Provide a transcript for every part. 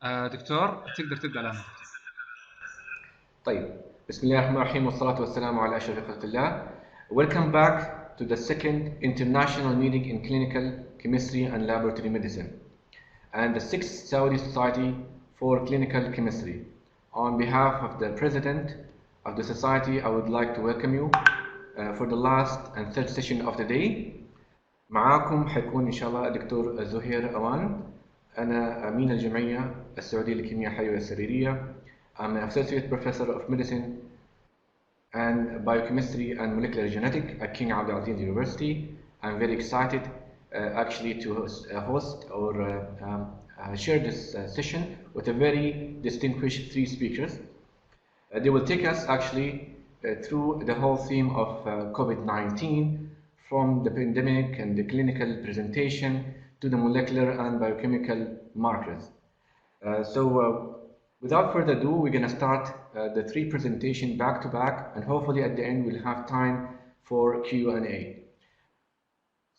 دكتور تقدر تبدأ الآن. طيب، بسم الله الرحمن الرحيم والصلاة والسلام على أشرف خلق الله. Welcome back to the second international meeting in clinical chemistry and laboratory medicine and the 6th Saudi Society for Clinical Chemistry. On behalf of the President of the Society, I would like to welcome you for the last and third session of the day. معاكم حيكون إن شاء الله الدكتور زهير أوان. أنا أمين الجمعية السعودية للكيمياء الحيوية السريرية. I'm an associate professor of medicine and biochemistry and molecular genetics at King Abdulaziz University. I'm very excited actually to host or share this session with a very distinguished three speakers. They will take us actually through the whole theme of COVID-19, from the pandemic and the clinical presentation to the molecular and biochemical markers. Without further ado, we're going to start the three presentations back to back, and hopefully at the end we'll have time for Q&A.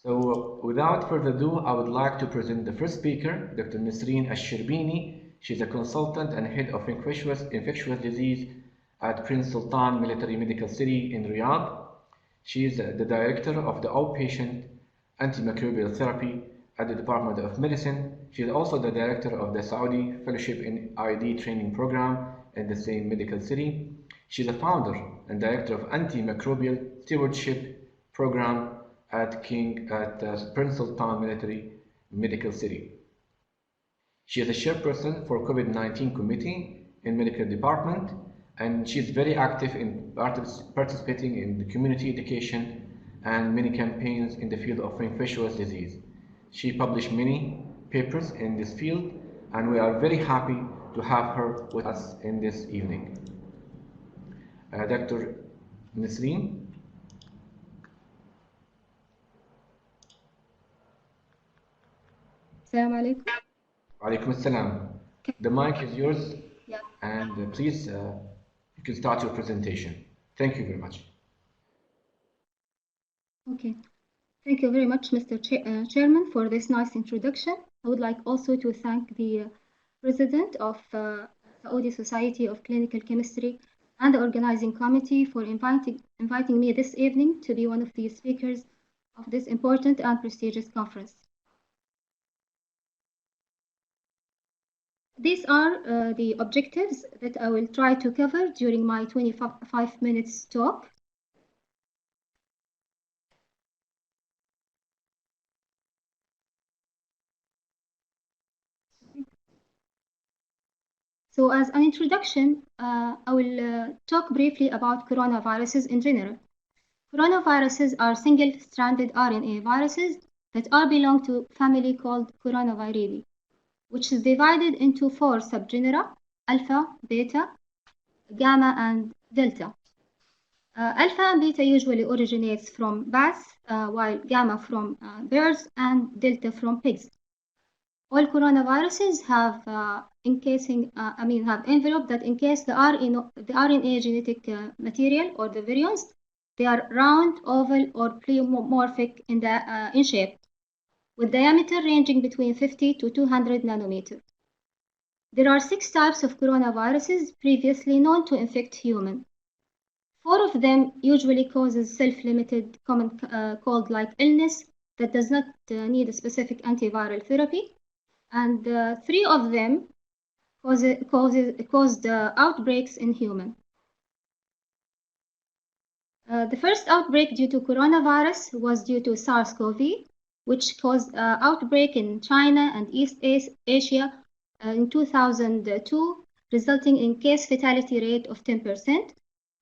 So without further ado, I would like to present the first speaker, Dr. Nisreen Al-Shirbini. She's a consultant and head of infectious disease at Prince Sultan Military Medical City in Riyadh. She is the director of the outpatient antimicrobial therapy at the Department of Medicine. She is also the director of the Saudi Fellowship in ID training program in the same medical city. She's a founder and director of antimicrobial stewardship program at Prince Sultan Military Medical City. She is a chairperson for COVID-19 committee in medical department, and she's very active in participating in the community education and many campaigns in the field of infectious disease. She published many papers in this field, and we are very happy to have her with us in this evening. Dr. Nisreen. Assalamu alaikum. Alaikum assalam. The mic is yours, Yeah. And please, you can start your presentation. Thank you very much. Okay. Thank you very much, Mr. Chairman, for this nice introduction. I would like also to thank the President of Saudi Society of Clinical Chemistry and the organizing committee for inviting me this evening to be one of the speakers of this important and prestigious conference. These are the objectives that I will try to cover during my 25 minutes talk. So as an introduction, I will talk briefly about coronaviruses in general. Coronaviruses are single-stranded RNA viruses that belong to a family called Coronaviridae, which is divided into 4 subgenera: alpha, beta, gamma, and delta. Alpha and beta usually originates from bats, while gamma from birds and delta from pigs. All coronaviruses have have envelope that encase the RNA genetic material or the virions. They are round, oval, or pleomorphic in shape, with diameter ranging between 50 to 200 nanometers. There are 6 types of coronaviruses previously known to infect humans. 4 of them usually causes self-limited common cold-like illness that does not need a specific antiviral therapy. And 3 of them caused outbreaks in humans. The first outbreak due to coronavirus was due to SARS-CoV, which caused outbreak in China and East Asia in 2002, resulting in case fatality rate of 10%,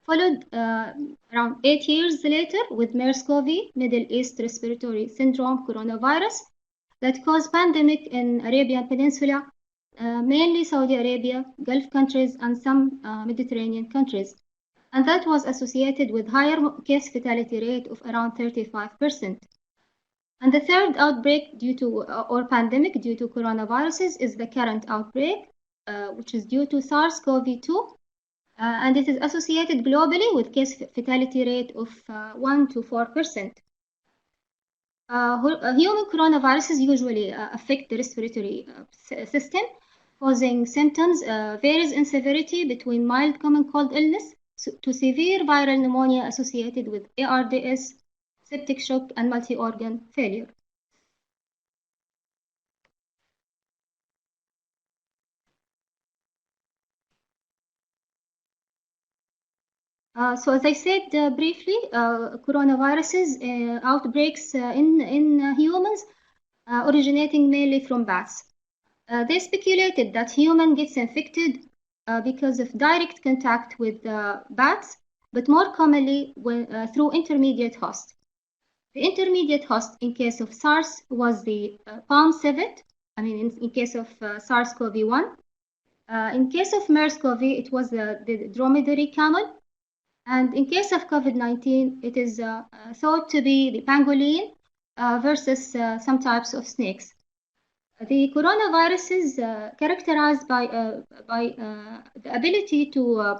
followed around 8 years later with MERS-CoV, Middle East Respiratory Syndrome coronavirus, that caused pandemic in Arabian Peninsula, mainly Saudi Arabia, Gulf countries, and some Mediterranean countries. And that was associated with higher case fatality rate of around 35%. And the third outbreak due to, or pandemic due to coronaviruses is the current outbreak, which is due to SARS-CoV-2. And it is associated globally with case fatality rate of 1 to 4%. Human coronaviruses usually affect the respiratory system, causing symptoms varies in severity between mild common cold illness to severe viral pneumonia associated with ARDS, septic shock, and multi-organ failure. So as I said briefly, coronaviruses outbreaks in humans originating mainly from bats. They speculated that human gets infected because of direct contact with bats, but more commonly through intermediate host. The intermediate host in case of SARS was the palm civet, in case of SARS-CoV-1. In case of MERS-CoV, it was the dromedary camel. And in case of COVID-19, it is thought to be the pangolin versus some types of snakes. The coronavirus is characterized by the ability to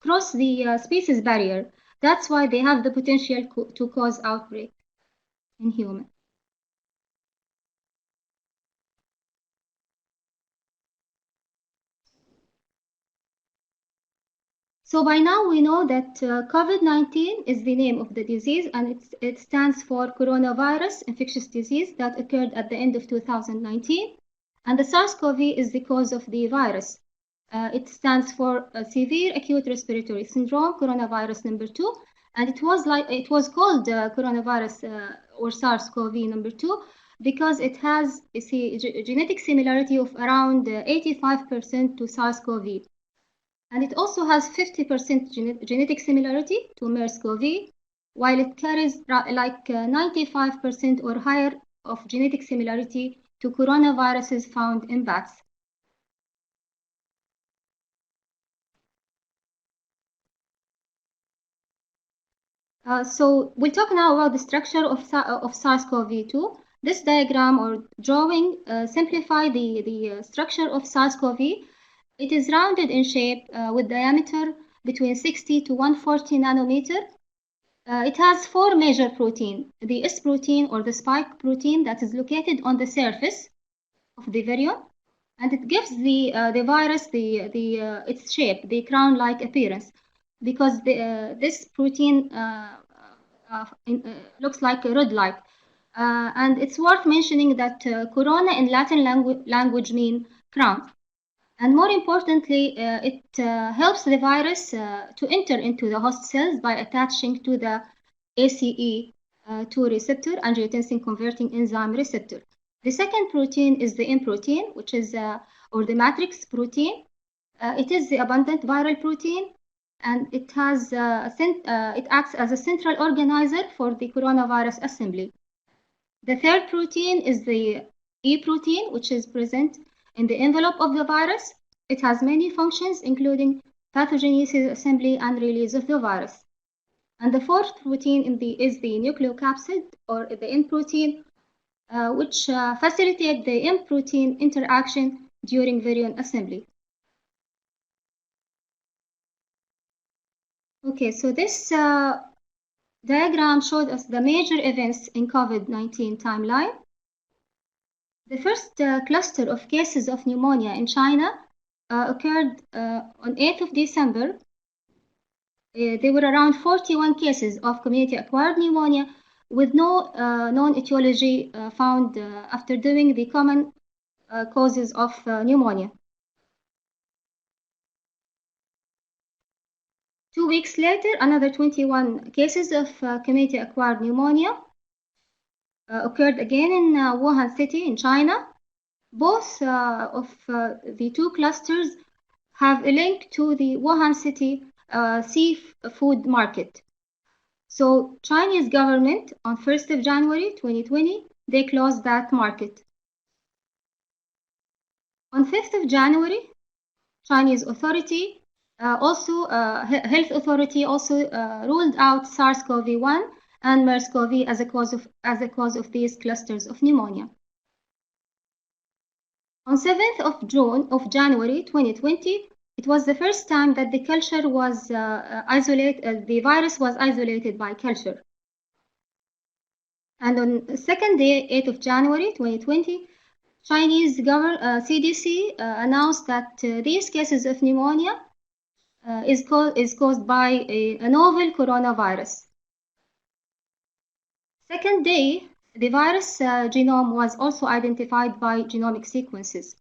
cross the species barrier. That's why they have the potential to cause outbreak in humans. So by now we know that COVID-19 is the name of the disease, and it stands for coronavirus infectious disease that occurred at the end of 2019. And the SARS-CoV is the cause of the virus. It stands for severe acute respiratory syndrome, coronavirus number 2. And it was called coronavirus or SARS-CoV number 2 because it has a genetic similarity of around 85% to SARS-CoV. And it also has 50% genetic similarity to MERS-CoV, while it carries like 95% or higher of genetic similarity to coronaviruses found in bats. So we'll talk now about the structure of SARS-CoV-2. This diagram or drawing simplify the structure of SARS-CoV. It is rounded in shape with diameter between 60 to 140 nanometer. It has 4 major proteins: the S protein or the spike protein that is located on the surface of the virion, and it gives the virus its shape, the crown-like appearance, because this protein looks like a rod-like. And it's worth mentioning that corona in Latin language means crown. And more importantly, it helps the virus to enter into the host cells by attaching to the ACE2 receptor, angiotensin converting enzyme receptor. The second protein is the M protein, which is, or the matrix protein. It is the abundant viral protein, and it has it acts as a central organizer for the coronavirus assembly. The third protein is the E protein, which is present in the envelope of the virus. It has many functions, including pathogenesis, assembly, and release of the virus. And the fourth protein is the nucleocapsid, or the N protein, which facilitates the M protein interaction during virion assembly. Okay, so this diagram showed us the major events in COVID-19 timeline. The first cluster of cases of pneumonia in China occurred on 8th of December. There were around 41 cases of community-acquired pneumonia with no known etiology found after doing the common causes of pneumonia. 2 weeks later, another 21 cases of community-acquired pneumonia occurred again in Wuhan city in China. Both of the two clusters have a link to the Wuhan city seafood market. So Chinese government on 1st of January 2020, they closed that market. On 5th of January, Chinese authority health authority also ruled out SARS-CoV-1 and MERS-CoV as a cause of these clusters of pneumonia. On 7th of January 2020, it was the first time that the culture was the virus was isolated by culture. And on the second day, 8th of January 2020, Chinese CDC announced that these cases of pneumonia is caused by a novel coronavirus. Second day, the virus genome was also identified by genomic sequences.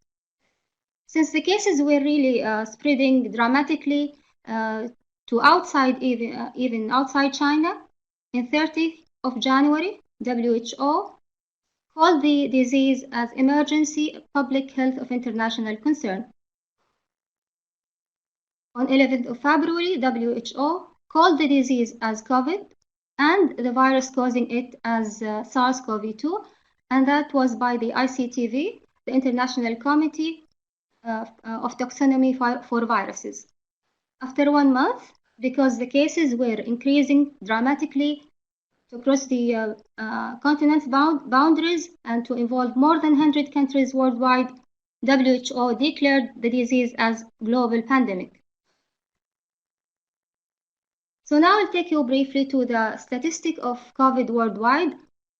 Since the cases were really spreading dramatically to outside, even outside China, in 30th of January, WHO called the disease as emergency public health of international concern. On 11th of February, WHO called the disease as COVID and the virus causing it as SARS-CoV-2, and that was by the ICTV, the International Committee of Taxonomy for Viruses. After 1 month, because the cases were increasing dramatically to cross the continent boundaries and to involve more than 100 countries worldwide, WHO declared the disease as global pandemic. So now I'll take you briefly to the statistic of COVID worldwide.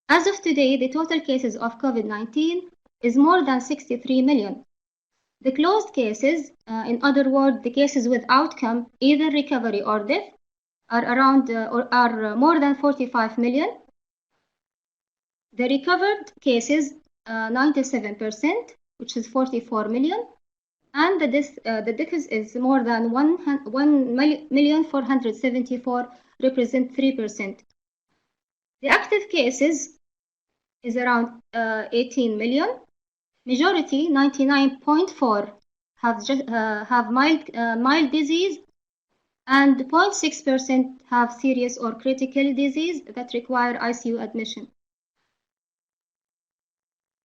As of today, the total cases of COVID-19 is more than 63 million. The closed cases, in other words, the cases with outcome, either recovery or death, are around are more than 45 million. The recovered cases, 97%, which is 44 million, and the deaths is more than 1,474,000, represent 3%. The active cases is around 18 million. Majority, 99.4%, have mild disease, and 0.6% have serious or critical disease that require ICU admission.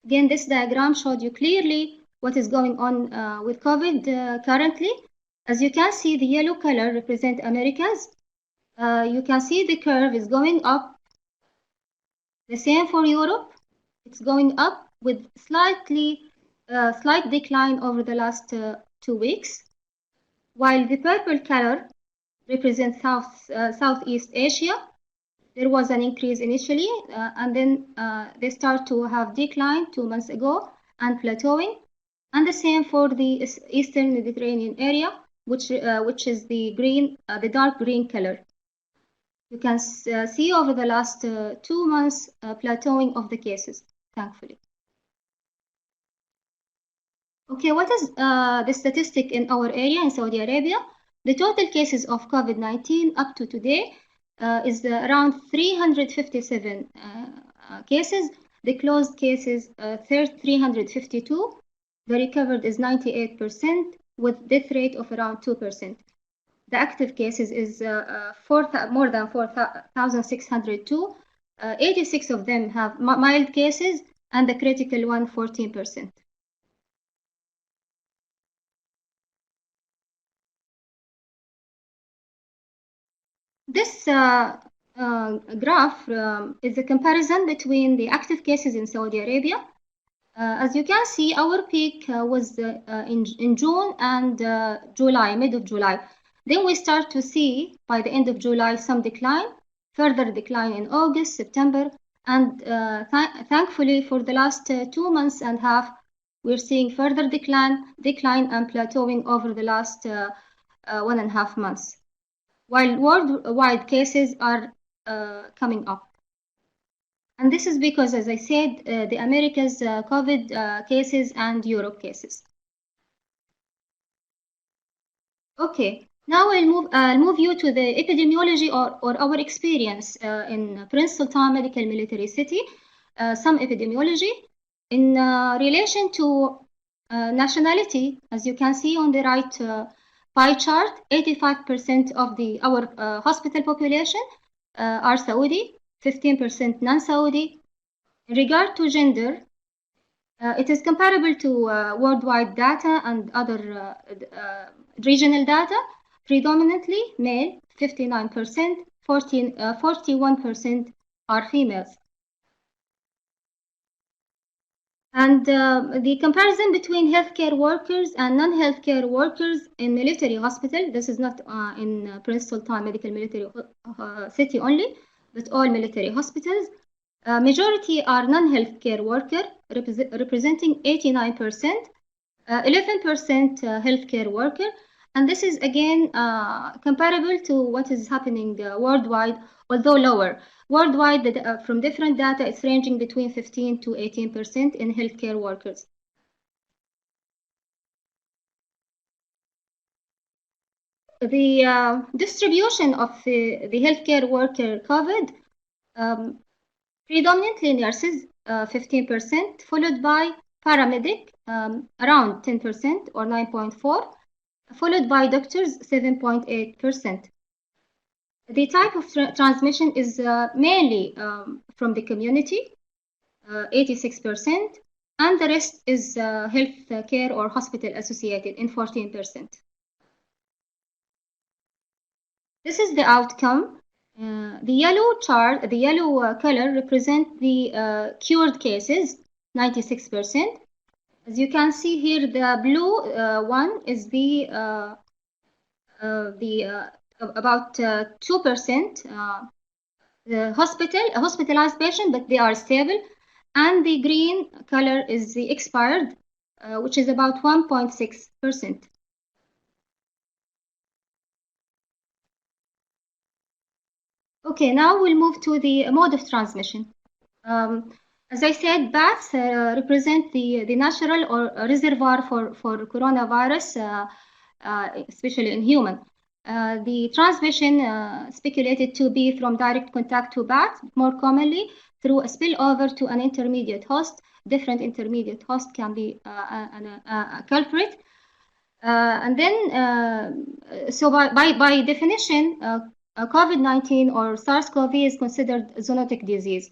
Again, this diagram showed you clearly what is going on with COVID currently. As you can see, the yellow color represents Americas. You can see the curve is going up. The same for Europe. It's going up with slight decline over the last 2 weeks, while the purple color represents Southeast Asia. There was an increase initially, and then they start to have decline 2 months ago and plateauing. And the same for the Eastern Mediterranean area, which is the green, the dark green color. You can see over the last 2 months plateauing of the cases, thankfully. Okay, what is the statistic in our area in Saudi Arabia? The total cases of COVID-19 up to today is around 357 cases. The closed cases 352. The recovered is 98%, with death rate of around 2%. The active cases is more than 4,602. 86 of them have mild cases, and the critical one 14%. This graph is a comparison between the active cases in Saudi Arabia. As you can see, our peak was in June and July, mid of July. Then we start to see by the end of July some decline, further decline in August, September, and thankfully for the last 2 months and a half, we're seeing further decline and plateauing over the last 1.5 months, while worldwide cases are coming up. And this is because, as I said, the Americas COVID cases and Europe cases. Okay, now I'll move you to the epidemiology or our experience in Prince Sultan Medical Military City, some epidemiology in relation to nationality. As you can see on the right pie chart, 85% of our hospital population are Saudi, 15% non-Saudi. In regard to gender, it is comparable to worldwide data and other regional data. Predominantly male, 59%, 41% are females. And the comparison between healthcare workers and non-healthcare workers in military hospital, this is not in Prince Sultan Medical Military City only, but all military hospitals. Majority are non-healthcare worker, representing 89%, 11% healthcare worker, and this is again comparable to what is happening worldwide, although lower. Worldwide, from different data, it's ranging between 15 to 18% in healthcare workers. The distribution of the healthcare worker COVID, predominantly nurses, 15%, followed by paramedic, around 10% or 9.4%, followed by doctors, 7.8%. The type of transmission is mainly from the community, 86%, and the rest is health care or hospital associated in 14%. This is the outcome. The yellow chart, the yellow color represents the cured cases, 96%. As you can see here, the blue one is the about 2% hospitalized patient, but they are stable. And the green color is the expired, which is about 1.6%. Okay, now we'll move to the mode of transmission. As I said, bats represent the natural or reservoir for coronavirus, especially in human. The transmission speculated to be from direct contact to bats, more commonly through a spillover to an intermediate host. Different intermediate host can be a culprit. And then, so by definition, COVID-19 or SARS-CoV is considered a zoonotic disease.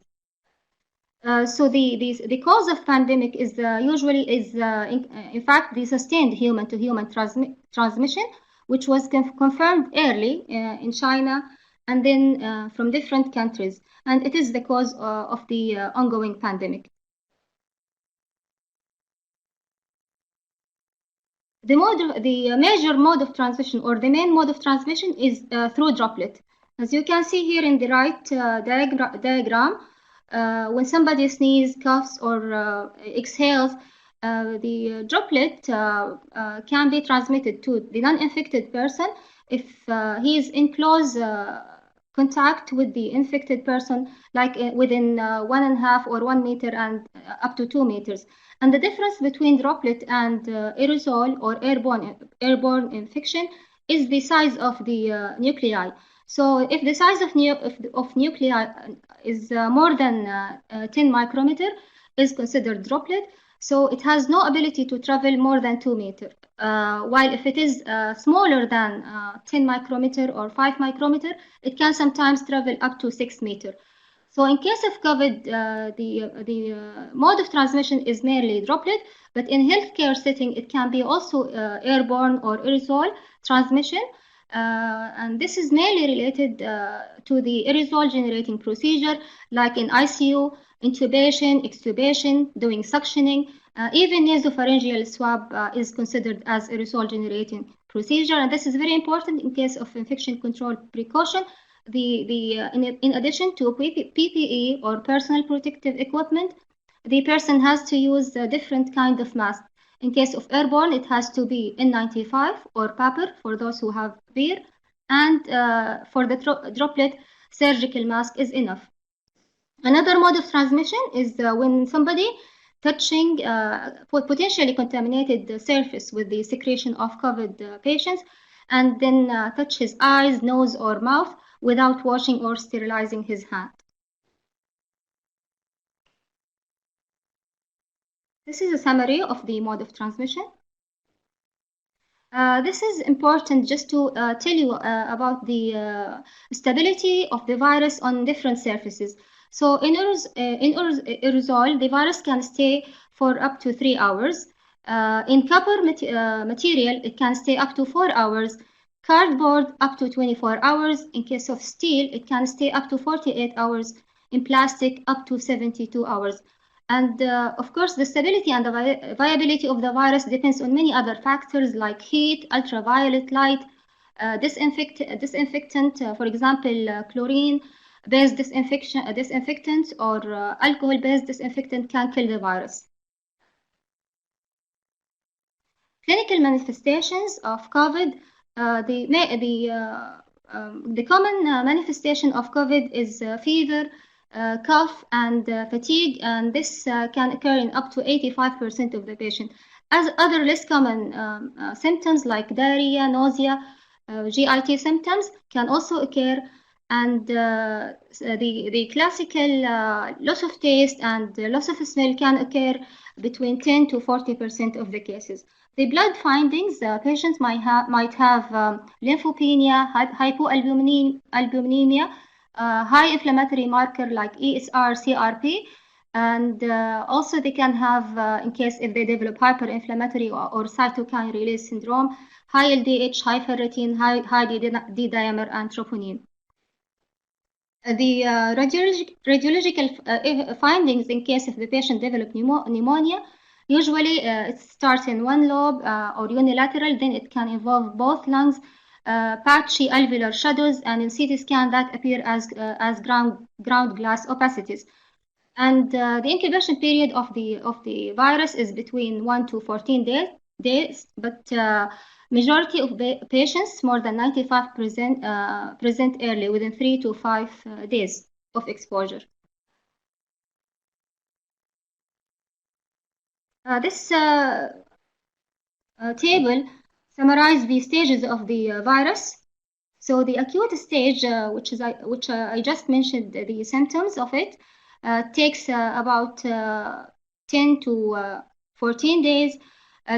So the cause of pandemic is usually in fact the sustained human-to-human transmission, which was confirmed early in China and then from different countries, and it is the cause of the ongoing pandemic. The major mode of transmission, or the main mode of transmission, is through droplet. As you can see here in the right diagram, when somebody sneezes, coughs, or exhales, the droplet can be transmitted to the non-infected person if he is in close contact with the infected person, like within 1.5 or 1 meter and up to 2 meters. And the difference between droplet and aerosol or airborne infection is the size of the nuclei. So if the size of nuclei is more than 10 micrometer, is considered droplet. So it has no ability to travel more than 2 meters. While if it is smaller than 10 micrometer or 5 micrometer, it can sometimes travel up to 6 meters. So in case of COVID, the mode of transmission is merely droplet, but in healthcare setting, it can be also airborne or aerosol transmission. And this is mainly related to the aerosol generating procedure, like in ICU, intubation, extubation, doing suctioning. Even nasopharyngeal swab is considered as aerosol generating procedure, and this is very important in case of infection control precaution. In addition to PPE or personal protective equipment, the person has to use a different kind of mask. In case of airborne, it has to be N95 or PAPR for those who have beer, and for the droplet, surgical mask is enough. Another mode of transmission is when somebody touching potentially contaminated surface with the secretion of COVID patients, and then touch his eyes, nose, or mouth without washing or sterilizing his hand. This is a summary of the mode of transmission. This is important just to tell you about the stability of the virus on different surfaces. So in aerosol, the virus can stay for up to 3 hours. In copper material, it can stay up to 4 hours. Cardboard up to 24 hours. In case of steel, it can stay up to 48 hours. In plastic, up to 72 hours. And of course, the stability and the viability of the virus depends on many other factors like heat, ultraviolet light, disinfectant, for example, chlorine, alcohol-based disinfectant or alcohol-based disinfectant can kill the virus. Clinical manifestations of COVID. The common manifestation of COVID is fever, cough, and fatigue, and this can occur in up to 85% of the patient. As other less common symptoms like diarrhea, nausea, GIT symptoms can also occur, and the classical loss of taste and loss of smell can occur between 10 to 40% of the cases. The blood findings, patients might have lymphopenia, hypoalbuminemia, high inflammatory marker like ESR, CRP, and also they can have, in case if they develop hyperinflammatory or cytokine release syndrome, high LDH, high ferritin, high D-dimer, and troponin. The radiological findings in case if the patient develop pneumonia, usually it starts in one lobe or unilateral, then it can involve both lungs, patchy alveolar shadows, and in CT scan that appear as ground glass opacities. And the incubation period of the virus is between 1 to 14 days, but majority of the patients, more than 95%, present early within 3 to 5 days of exposure. This table summarizes the stages of the virus. So the acute stage, which I just mentioned, the symptoms of it, takes about 10 to 14 days.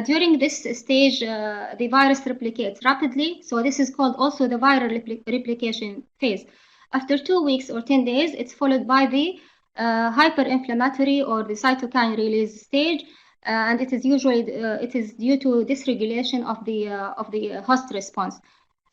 During this stage, the virus replicates rapidly. So this is called also the viral replication phase. After 2 weeks or 10 days, it's followed by the hyperinflammatory or the cytokine release stage. And it is usually due to dysregulation of the host response.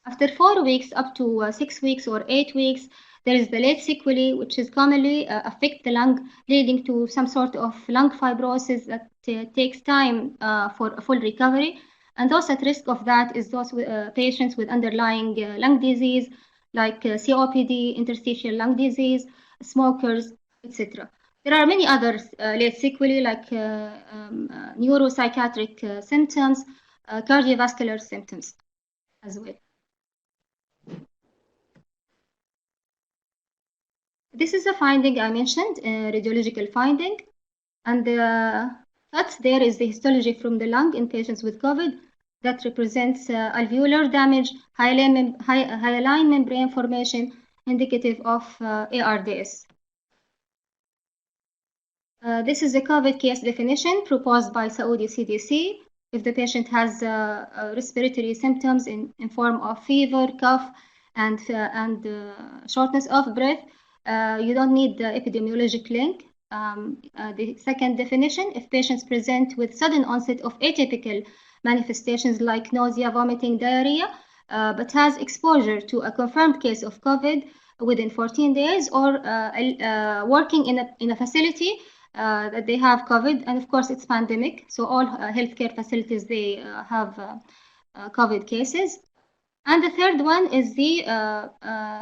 After 4 weeks up to 6 weeks or 8 weeks, there is the late sequelae, which is commonly affect the lung, leading to some sort of lung fibrosis that takes time for a full recovery. And those at risk of that is those patients with underlying lung disease, like COPD, interstitial lung disease, smokers, etc. There are many other late sequelae like neuropsychiatric symptoms, cardiovascular symptoms as well. This is a finding I mentioned, radiological finding, and that there is the histology from the lung in patients with COVID that represents alveolar damage, hyaline membrane formation, indicative of ARDS. This is a COVID case definition proposed by Saudi CDC. If the patient has respiratory symptoms in form of fever, cough, and shortness of breath, you don't need the epidemiologic link. The second definition, if patients present with sudden onset of atypical manifestations like nausea, vomiting, diarrhea, but has exposure to a confirmed case of COVID within 14 days or working in a facility that they have COVID, and of course it's pandemic, so all healthcare facilities, they have COVID cases. And the third one is the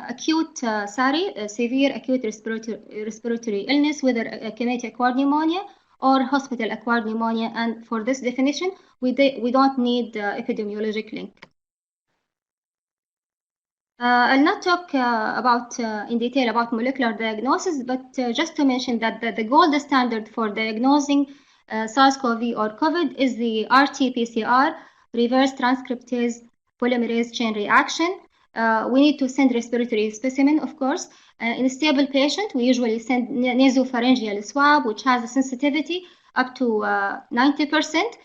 acute SARI, severe acute respiratory illness, whether community-acquired pneumonia or hospital-acquired pneumonia. And for this definition, we don't need epidemiologic link. I'll not talk in detail about molecular diagnosis, but just to mention that the gold standard for diagnosing SARS-CoV or COVID is the RT-PCR, reverse transcriptase polymerase chain reaction. We need to send respiratory specimen, of course. In a stable patient, we usually send nasopharyngeal swab, which has a sensitivity up to 90%,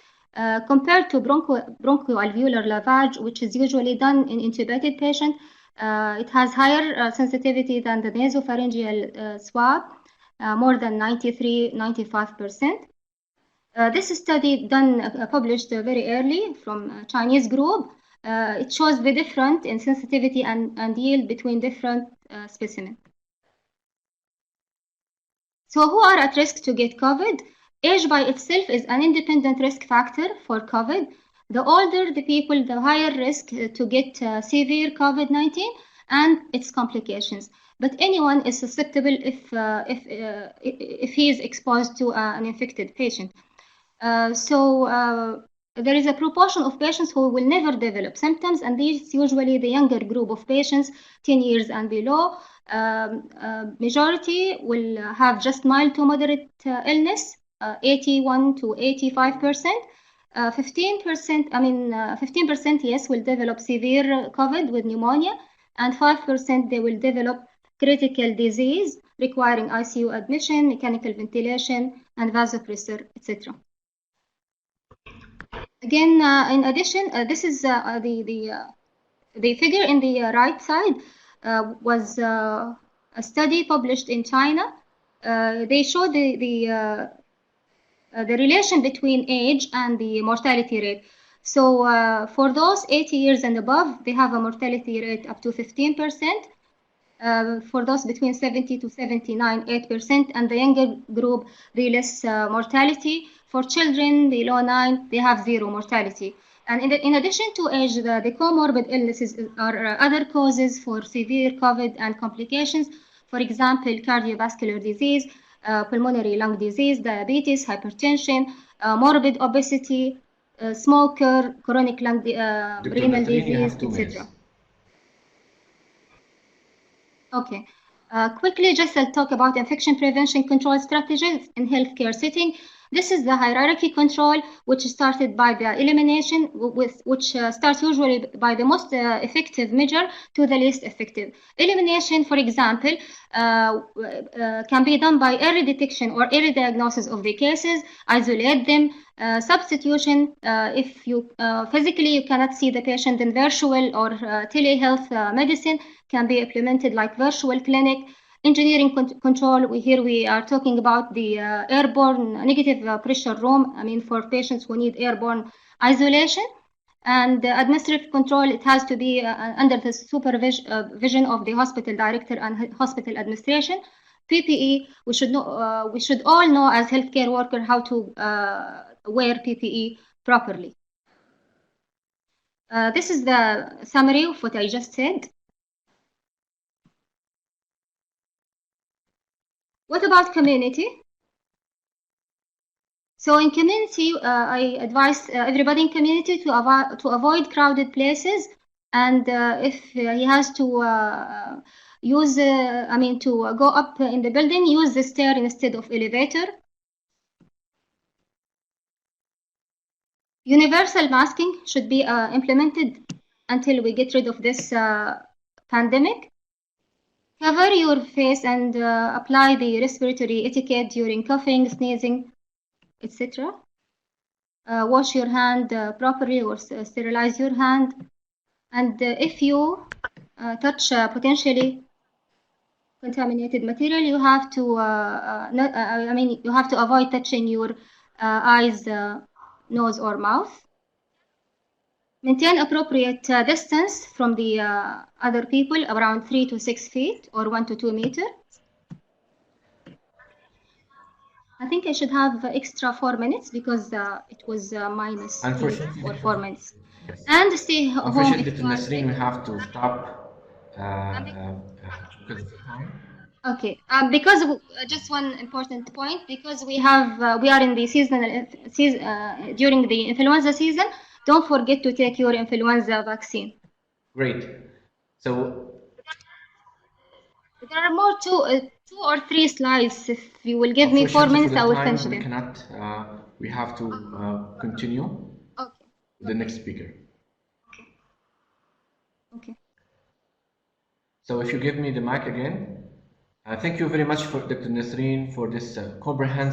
compared to bronchoalveolar lavage, which is usually done in intubated patient. It has higher sensitivity than the nasopharyngeal swab, more than 93-95%. This study published very early from a Chinese group. It shows the difference in sensitivity and yield between different specimens. So who are at risk to get COVID? Age by itself is an independent risk factor for COVID. The older the people, the higher risk to get severe COVID-19 and its complications. but anyone is susceptible if he is exposed to an infected patient. There is a proportion of patients who will never develop symptoms, and these usually the younger group of patients, 10 years and below. Majority will have just mild to moderate illness, 81 to 85%. 15%, 15%, yes, will develop severe COVID with pneumonia, and 5% they will develop critical disease requiring ICU admission, mechanical ventilation, and vasopressor, etc. Again, in addition, this is the figure in the right side was a study published in China. They show the relation between age and the mortality rate. So for those 80 years and above, they have a mortality rate up to 15%. For those between 70 to 79, 8%, and the younger group, the less mortality. For children below 9, they have 0 mortality. And in addition to age, the comorbid illnesses are other causes for severe COVID and complications. For example, cardiovascular disease, pulmonary lung disease, diabetes, hypertension, morbid obesity, smoker, chronic lung renal disease, etc. Okay. Quickly, just I'll talk about infection prevention control strategies in healthcare setting. This is the hierarchy control, which started by the elimination, which starts usually by the most effective measure to the least effective. Elimination, for example, can be done by early detection or early diagnosis of the cases, isolate them. Substitution, if you physically you cannot see the patient, then virtual or telehealth medicine can be implemented like virtual clinic. Engineering control, here we are talking about the airborne negative pressure room, for patients who need airborne isolation. And administrative control, it has to be under the supervision of the hospital director and hospital administration. PPE, we should all know as healthcare workers how to wear PPE properly. This is the summary of what I just said. What about community? So in community, I advise everybody in community to avoid crowded places, and if he has to use, to go up in the building, use the stair instead of elevator. Universal masking should be implemented until we get rid of this pandemic. Cover your face and apply the respiratory etiquette during coughing, sneezing, etc. Wash your hand properly or sterilize your hand. And if you touch potentially contaminated material, you have to you have to avoid touching your eyes, nose, or mouth. Maintain appropriate distance from the other people, around 3 to 6 feet or 1 to 2 meters. I think I should have extra 4 minutes because it was minus 3 or 4 minutes. Yes. And stay home. Unfortunately, Dr. Nasreen, we have to stop because of time. Okay, because just one important point, because we are in the seasonal during the influenza season. Don't forget to take your influenza vaccine. Great. So there are more two or three slides. If you will give me 4 minutes, I will finish them. We have to continue. Okay. The next speaker. Okay. So if you give me the mic again, thank you very much for Dr. Nasreen for this comprehensive